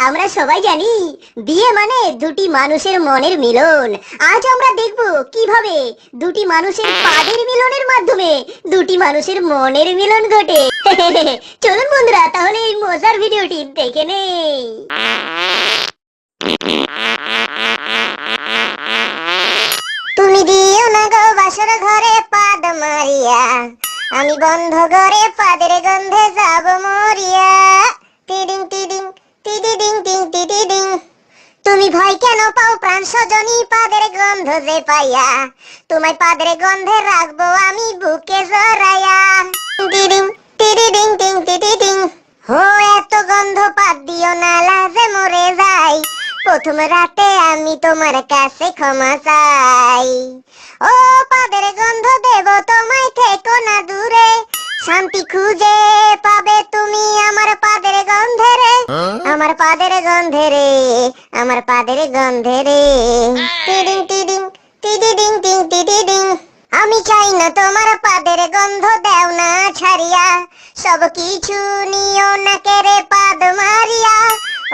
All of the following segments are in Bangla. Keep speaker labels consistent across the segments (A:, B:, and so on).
A: আমরা সবাই জানি বিয়ে মানে দুটি মানুষের মনের মিলন। আজ আমরা দেখব কিভাবে দুটি মানুষের পাদের মিলনের মাধ্যমে দুটি মানুষের মনের মিলন ঘটে। চলুন বন্ধুরা, তাহলে এই মজার ভিডিওটি দেখে নেই। তুমি দিও না গো বাসর ঘরে পাদ মারিয়া, আমি বন্ধ ঘরে পাদের গন্ধে যাব মরিয়া। টিডিং টিডিং টিডিডিং টিং টিডিডিং। তুমি ভয় কেন পাও প্রাণ সজনী পাদের গন্ধ যে পাইয়া, তোমায় পাদের গন্ধে রাখবো আমি বুকে জড়াইয়া। টিডিং টিডিডিং টিং টিডিডিং। হো এত গন্ধ পাদ দিও না, লাজে মরে যাই। প্রথম রাতে আমি তোমার কাছে ক্ষমা চাই। ও পাদের গন্ধ দেব তোমায়, থেকো না দূরে। শান্তি খুঁজে পাবে তুমি আমার পাদের গন্ধে রে, আমার পাদের গন্ধে রে, আমার পাদের গন্ধে রে। টিডিং টিডিং টিডিডিং টিং টিডিডিং। আমি চাই না তোমার পাদের গন্ধ, দেও না ছাড়িয়া। সব কিছু নিও না কেড়ে পাদ মারিয়া,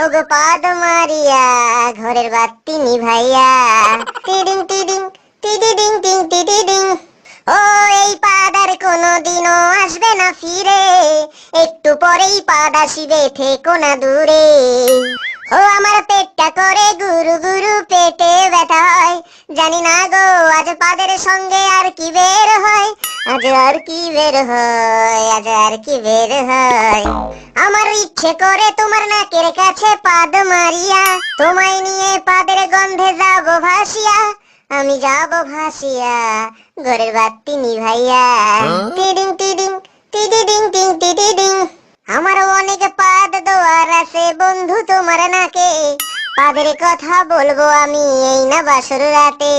A: ওগো পাদ মারিয়া ঘরের বাতি নিভাইয়া। টিডিং টিডিং টিডিডিং টিং টিডিডিং। ও এই পাদ আর কোনোদিনও আসবে না ফিরে, একটু পরেই পাদ আসিবে, থেকো না দূরে। ও আমার পেটটা করে গুরু গুরু, পেটে ব্যথা হয়। জানি না গো আজ পাদের সঙ্গে আর কি বের হয়, আজ আর কি বের হয়, আজ আর কি বের হয়। আমার ইচ্ছে করে তোমার নাকের কাছে পাদ মারিয়া, তোমায় নিয়ে পাদের গন্ধে যাব ভাসিয়া, আমি যাব ভাসিয়া ঘরের বাতি নিভাইয়া। টিডিং টিডিং টিডিডিং টিং টিডিডিং। আমার অনেক পাদ দোয়ার আছে বন্ধু তোমার নাকে, পাদের কথা বলবো আমি এই না বাসর রাতে।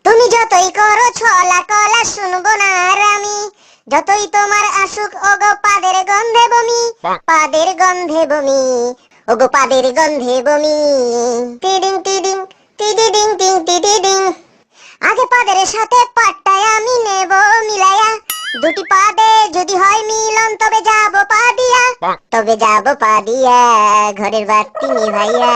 A: তুমি যতই করো ছলা কলা শুনবো না আর আমি, যতই তোমার আসুক ওগো পাদের গন্ধে বমি, পাদের গন্ধে বমি, ওগো পাদের গন্ধে বমি। টিডিং টিডিং টিডিডিং টিং টিডিডিং। আগে পাদের সাথে পাটটায় আমি নেব মিলাইয়া, দুটি পাদে যদি হয় মিলন তবে যাব পা দিয়া, তবে যাব পা দিয়া ঘরের বাতি নিভাইয়া।